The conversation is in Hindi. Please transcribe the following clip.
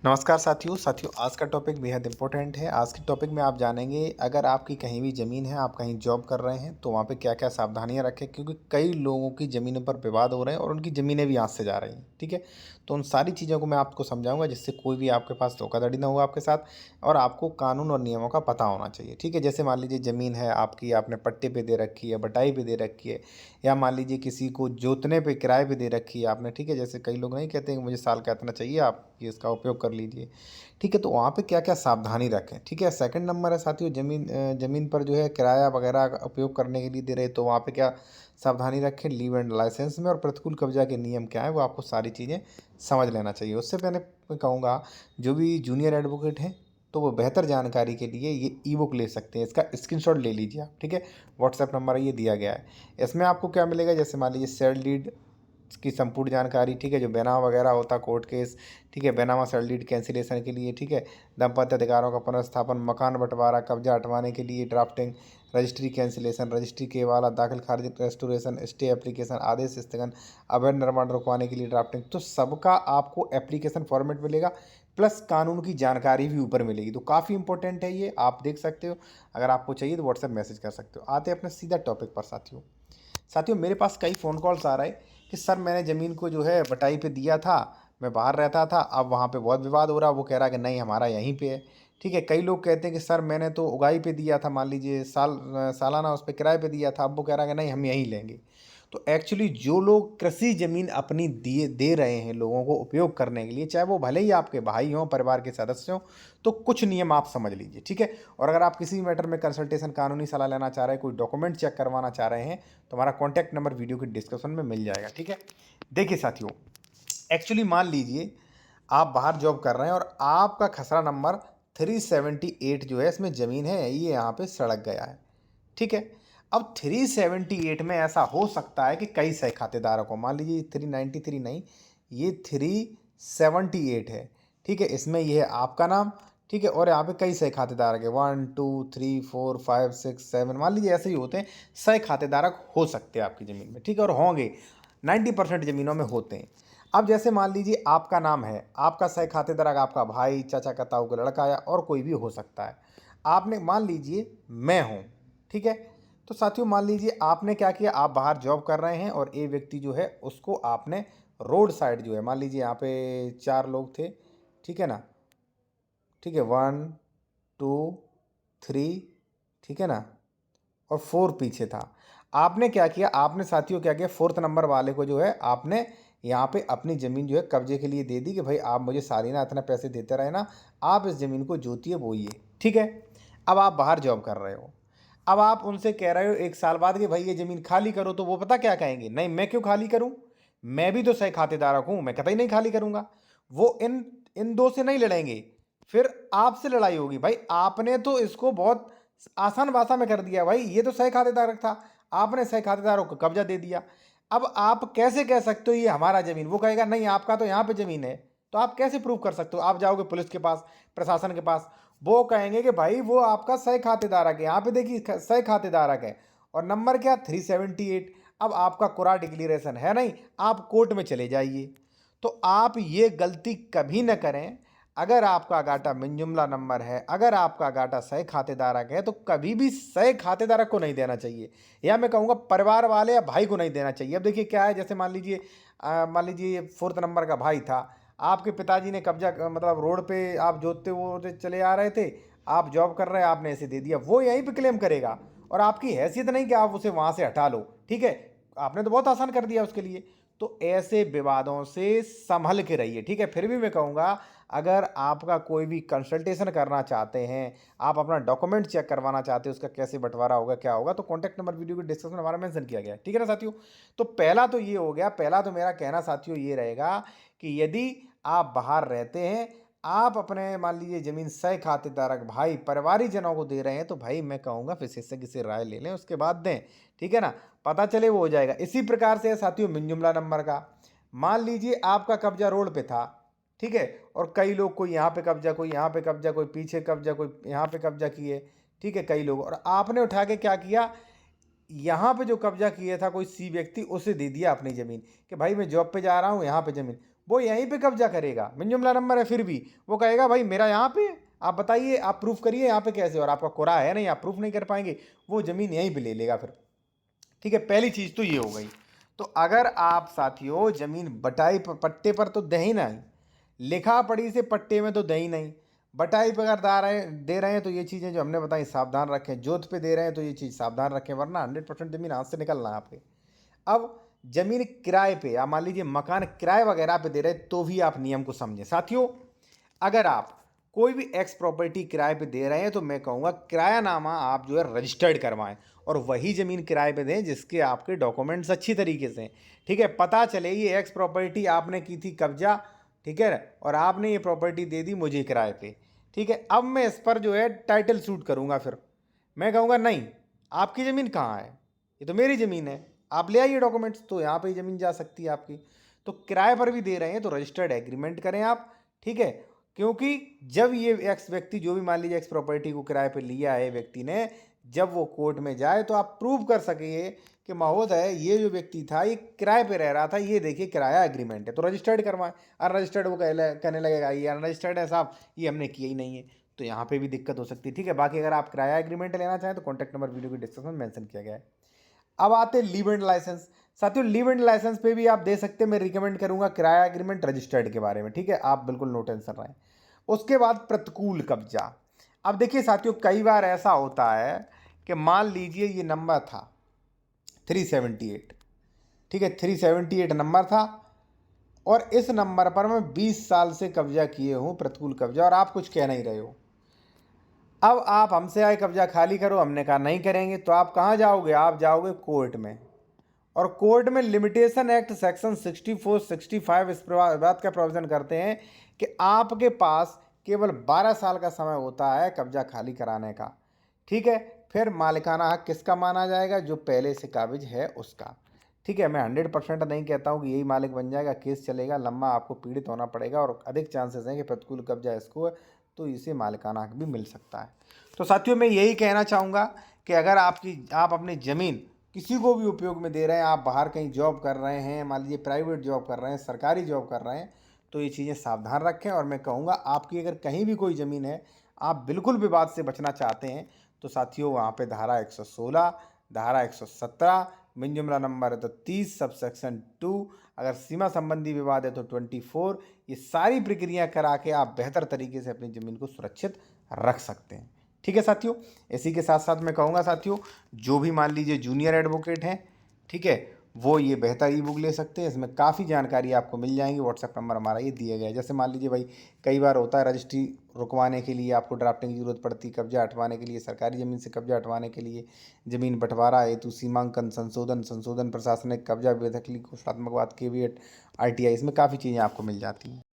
नमस्कार साथियों आज का टॉपिक बेहद इम्पोर्टेंट है। आज के टॉपिक में आप जानेंगे, अगर आपकी कहीं भी ज़मीन है, आप कहीं जॉब कर रहे हैं तो वहाँ पे क्या क्या सावधानियाँ रखें, क्योंकि कई लोगों की ज़मीनों पर विवाद हो रहे हैं और उनकी ज़मीनें भी हाथ से जा रही हैं। ठीक है, तो उन सारी चीज़ों को मैं आपको समझाऊंगा जिससे कोई भी आपके पास धोखाधड़ी ना हो आपके साथ, और आपको कानून और नियमों का पता होना चाहिए। ठीक है, जैसे मान लीजिए ज़मीन है आपकी, आपने पट्टे पे दे रखी है, बटाई पे दे रखी है, या मान लीजिए किसी को जोतने पे किराए पे दे रखी है आपने। ठीक है, जैसे कई लोग नहीं कहते हैं कि मुझे साल का इतना चाहिए, आप ये इसका उपयोग कर लीजिए। ठीक है, तो वहाँ पे क्या क्या सावधानी रखें। ठीक है, सेकंड नंबर है साथियों, ज़मीन पर जो है किराया वगैरह का उपयोग करने के लिए दे रहे, तो वहाँ पे क्या सावधानी रखें। लीव एंड लाइसेंस में और प्रतिकूल कब्जा के नियम क्या है वो आपको सारी चीज़ें समझ लेना चाहिए। उससे पहले मैं कहूँगा, जो भी जूनियर एडवोकेट हैं तो वो बेहतर जानकारी के लिए ये ई बुक ले सकते हैं, इसका स्क्रीनशॉट ले लीजिए आप। ठीक है, व्हाट्सएप नंबर ये दिया गया है। इसमें आपको क्या मिलेगा, जैसे मान लीजिए सेल डीड की संपूर्ण जानकारी। ठीक है, जो बेनामा वगैरह होता कोर्ट केस। ठीक है, बेनामा सेल डीड कैंसिलेशन के लिए। ठीक है, दंपत्ति अधिकारों का पुनर्स्थापन, मकान बंटवारा, कब्जा हटवाने के लिए ड्राफ्टिंग, रजिस्ट्री कैंसिलेशन, रजिस्ट्री के वाला दाखिल खारिज, रेस्टोरेशन, स्टे एप्लीकेशन, आदेश स्थगन, अवैध निर्माण रुकवाने के लिए ड्राफ्टिंग, तो सबका आपको एप्लीकेशन फॉर्मेट मिलेगा, प्लस कानून की जानकारी भी ऊपर मिलेगी। तो काफ़ी इंपॉर्टेंट है ये, आप देख सकते हो। अगर आपको चाहिए तो व्हाट्सएप मैसेज कर सकते हो। आते हैं अपने सीधा टॉपिक पर साथियों। साथियों, मेरे पास कई फ़ोन कॉल्स आ रहे कि सर मैंने ज़मीन को जो है बटाई पे दिया था, मैं बाहर रहता था, अब वहाँ पे बहुत विवाद हो रहा है। वो कह रहा है कि नहीं हमारा यहीं पे है। ठीक है, कई लोग कहते हैं कि सर मैंने तो उगाही पे दिया था, मान लीजिए सालाना उस पे किराए पे दिया था, अब वो कह रहा है कि नहीं हम यहीं लेंगे। तो एक्चुअली जो लोग कृषि ज़मीन अपनी दिए दे रहे हैं लोगों को उपयोग करने के लिए, चाहे वो भले ही आपके भाई हों, परिवार के सदस्य हों, तो कुछ नियम आप समझ लीजिए। ठीक है, और अगर आप किसी मैटर में कंसल्टेशन, कानूनी सलाह लेना चाह रहे हैं, कोई डॉक्यूमेंट चेक करवाना चाह रहे हैं, तो हमारा कॉन्टैक्ट नंबर वीडियो के डिस्क्रिप्शन में मिल जाएगा। ठीक है, देखिए साथियों, एक्चुअली मान लीजिए आप बाहर जॉब कर रहे हैं और आपका खसरा नंबर 378 जो है, इसमें ज़मीन है, ये यहाँ पे सड़क गया है। ठीक है, अब 378 में ऐसा हो सकता है कि कई सह खातेदारों को, मान लीजिए 393 नहीं, ये 378 है। ठीक है, इसमें ये है आपका नाम। ठीक है, और यहाँ पे कई सह खातेदार है, 1 2 3 4 5 6 7, मान लीजिए ऐसे ही होते हैं। सह खातेदारक हो सकते हैं आपकी ज़मीन में। ठीक है, और होंगे 90% ज़मीनों में होते हैं। अब जैसे मान लीजिए आपका नाम है, आपका सह खातेदार आपका भाई, चाचा का ताऊ का लड़का, या और कोई भी हो सकता है। आपने मान लीजिए मैं हूँ। ठीक है, तो साथियों मान लीजिए आपने क्या किया, आप बाहर जॉब कर रहे हैं और ये व्यक्ति जो है उसको आपने रोड साइड जो है, मान लीजिए यहाँ पे 4 लोग थे। ठीक है ना, ठीक है, 1 2 3, ठीक है ना, और 4 पीछे था। आपने क्या किया, आपने साथियों क्या किया, फोर्थ नंबर वाले को जो है आपने यहाँ पे अपनी ज़मीन जो है कब्जे के लिए दे दी कि भाई आप मुझे सारी ना इतना पैसे देते रहे ना, आप इस ज़मीन को जोतिए बोइए। ठीक है, अब आप बाहर जॉब कर रहे हो, अब आप उनसे कह रहे हो 1 साल बाद कि भाई ये ज़मीन खाली करो, तो वो पता क्या कहेंगे, नहीं मैं क्यों खाली करूँ, मैं भी तो सह खातेदारक हूँ, मैं कतई नहीं खाली करूँगा। वो इन इन दो से नहीं लड़ेंगे, फिर आपसे लड़ाई होगी। भाई आपने तो इसको बहुत आसान भाषा में कर दिया, भाई ये तो सह खातेदारक था, आपने सह खातेदारों को कब्जा दे दिया। अब आप कैसे कह सकते हो ये हमारा ज़मीन, वो कहेगा नहीं आपका तो यहाँ पे ज़मीन है। तो आप कैसे प्रूव कर सकते हो, आप जाओगे पुलिस के पास, प्रशासन के पास, वो कहेंगे कि भाई वो आपका सह खातेदारक है, यहाँ पे देखिए सह खातेदारक है, और नंबर क्या 378। अब आपका कोरा डिक्लेरेशन है नहीं, आप कोर्ट में चले जाइए। तो आप ये गलती कभी न करें। अगर आपका गाटा मिनजुमला नंबर है, अगर आपका गाटा सह खातेदारक है, तो कभी भी सह खातेदारक को नहीं देना चाहिए, या मैं कहूँगा परिवार वाले या भाई को नहीं देना चाहिए। अब देखिए क्या है, जैसे मान लीजिए फोर्थ नंबर का भाई था, आपके पिताजी ने कब्जा मतलब रोड पे आप जोतते हुए चले आ रहे थे, आप जॉब कर रहे हैं, आपने ऐसे दे दिया, वो यहीं पे क्लेम करेगा, और आपकी हैसियत नहीं कि आप उसे वहाँ से हटा लो। ठीक है, आपने तो बहुत आसान कर दिया उसके लिए। तो ऐसे विवादों से संभल के रहिए। ठीक है, फिर भी मैं कहूँगा, अगर आपका कोई भी कंसल्टेशन करना चाहते हैं, आप अपना डॉक्यूमेंट चेक करवाना चाहते हैं, उसका कैसे बंटवारा होगा क्या होगा, तो कॉन्टैक्ट नंबर वीडियो के डिस्क्रिप्शन में हमारा मेंशन किया गया है। ठीक है ना साथियों, तो पहला तो ये हो गया। पहला तो मेरा कहना साथियों ये रहेगा कि यदि आप बाहर रहते हैं, आप अपने मान लीजिए ज़मीन सह खातेदारक भाई परिवारिक जनों को दे रहे हैं, तो भाई मैं कहूँगा विशेषज्ञ से राय ले लें, उसके बाद दें। ठीक है ना, पता चले वो हो जाएगा। इसी प्रकार से है साथियों मिनजुमला नंबर का। मान लीजिए आपका कब्जा रोड पे था, ठीक है, और कई लोग, कोई यहाँ पे कब्जा, कोई यहाँ पे कब्जा, कोई पीछे कब्जा, कोई यहाँ पे कब्जा किए। ठीक है, कई लोग, और आपने उठा के क्या किया, यहाँ पे जो कब्जा किया था कोई सी व्यक्ति, उसे दे दिया अपनी ज़मीन कि भाई मैं जॉब पे जा रहा हूँ, यहाँ पे ज़मीन। वो यहीं पे कब्जा करेगा, मिन जुमला नंबर है, फिर भी वो कहेगा भाई मेरा यहाँ पे, आप बताइए, आप प्रूफ करिए यहाँ पे कैसे, और आपका कोरा है नहीं, आप प्रूफ नहीं कर पाएंगे, वो ज़मीन यहीं पे ले लेगा फिर। ठीक है, पहली चीज़ तो ये हो गई। तो अगर आप साथियों ज़मीन बटाई पट्टे पर तो दे ही नहीं, लिखा पढ़ी से पट्टे में तो दे ही नहीं, बटाई पर अगर दे रहे हैं तो ये चीज़ें जो हमने बताई सावधान रखें, जोत पे दे रहे हैं तो ये चीज़ सावधान रखें, वरना 100% ज़मीन हाथ से निकलना है आपके। अब ज़मीन किराए पे, या मान लीजिए मकान किराए वगैरह पे दे रहे हैं, तो भी आप नियम को समझें साथियों। अगर आप कोई भी एक्स प्रॉपर्टी किराए पे दे रहे हैं तो मैं कहूँगा किरायानामा आप जो है रजिस्टर्ड करवाएं, और वही ज़मीन किराए पे दें जिसके आपके डॉक्यूमेंट्स अच्छी तरीके से हैं। ठीक है, पता चले ये एक्स प्रॉपर्टी आपने की थी कब्जा, ठीक है, और आपने ये प्रॉपर्टी दे दी मुझे किराए पे। ठीक है, अब मैं इस पर जो है टाइटल सूट करूँगा, फिर मैं कहूँगा नहीं, आपकी ज़मीन कहाँ है, ये तो मेरी ज़मीन है, आप ले आइए डॉक्यूमेंट्स, तो यहाँ पे ज़मीन जा सकती है आपकी। तो किराए पर भी दे रहे हैं तो रजिस्टर्ड एग्रीमेंट करें आप। ठीक है, क्योंकि जब ये एक्स व्यक्ति, जो भी मान लीजिए एक्स प्रॉपर्टी को किराए पर लिया है व्यक्ति ने, जब वो कोर्ट में जाए तो आप प्रूव कर सकिए कि महोदय ये जो व्यक्ति था ये किराए पे रह रहा था, ये देखिए किराया एग्रीमेंट है, तो रजिस्टर्ड करवाएं। अनरजिस्टर्ड वो कहने लगेगा ये अनरजिस्टर्ड है साहब, ये हमने किया ही नहीं है, तो यहाँ पे भी दिक्कत हो सकती है। ठीक है, बाकी अगर आप किराया एग्रीमेंट लेना चाहें तो कॉन्टैक्ट नंबर वीडियो के डिस्क्रिप्शन में मेंशन किया गया है। अब आते लीव एंड लाइसेंस। साथियों लीव एंड लाइसेंस पे भी आप दे सकते हैं, मैं रिकमेंड करूंगा किराया एग्रीमेंट रजिस्टर्ड के बारे में। ठीक है, आप बिल्कुल नो टेंशन रहें। उसके बाद प्रतिकूल कब्जा। अब देखिए साथियों, कई बार ऐसा होता है कि मान लीजिए ये नंबर था 378, ठीक है, 378 नंबर था, और इस नंबर पर मैं 20 साल से कब्जा किए हूँ, प्रतिकूल कब्जा, और आप कुछ कह नहीं रहे हो। अब आप हमसे आए कब्जा खाली करो, हमने कहा नहीं करेंगे, तो आप कहाँ जाओगे, आप जाओगे कोर्ट में, और कोर्ट में लिमिटेशन एक्ट सेक्शन 64 65 इस बात का प्रोविजन करते हैं कि आपके पास केवल 12 साल का समय होता है कब्जा खाली कराने का। ठीक है, फिर मालिकाना हक किसका माना जाएगा, जो पहले से काबिज है उसका। ठीक है, मैं 100% नहीं कहता हूँ कि यही मालिक बन जाएगा, केस चलेगा लंबा, आपको पीड़ित होना पड़ेगा, और अधिक चांसेस हैं कि प्रतिकूल कब्जा इसको है, तो इसे मालिकाना हक भी मिल सकता है। तो साथियों मैं यही कहना चाहूँगा कि अगर आप अपनी ज़मीन किसी को भी उपयोग में दे रहे हैं, आप बाहर कहीं जॉब कर रहे हैं, मान लीजिए प्राइवेट जॉब कर रहे हैं, सरकारी जॉब कर रहे हैं, तो ये चीज़ें सावधान रखें। और मैं कहूँगा आपकी अगर कहीं भी कोई ज़मीन है, आप बिल्कुल विवाद से बचना चाहते हैं, तो साथियों वहाँ पे धारा 116, धारा 117, मिन जुमला नंबर है तो 30, सब सेक्शन 2, अगर सीमा संबंधी विवाद है तो 24, ये सारी प्रक्रिया करा के आप बेहतर तरीके से अपनी ज़मीन को सुरक्षित रख सकते हैं। ठीक है साथियों, इसी के साथ साथ मैं कहूँगा साथियों, जो भी मान लीजिए जूनियर एडवोकेट हैं, ठीक है, वो ये बेहतर ई बुक ले सकते हैं, इसमें काफ़ी जानकारी आपको मिल जाएंगी। व्हाट्सएप नंबर हमारा ये दिया गया है। जैसे मान लीजिए भाई, कई बार होता है रजिस्ट्री रुकवाने के लिए आपको ड्राफ्टिंग की जरूरत पड़ती है, कब्जा हटवाने के लिए, सरकारी ज़मीन से कब्जा हटवाने के लिए, ज़मीन बंटवारा हेतु सीमांकन संशोधन प्रशासनिक कब्जा बेदखली घोषणात्मक बात, केवीएट, आरटीआई, इसमें काफ़ी चीज़ें आपको मिल जाती हैं।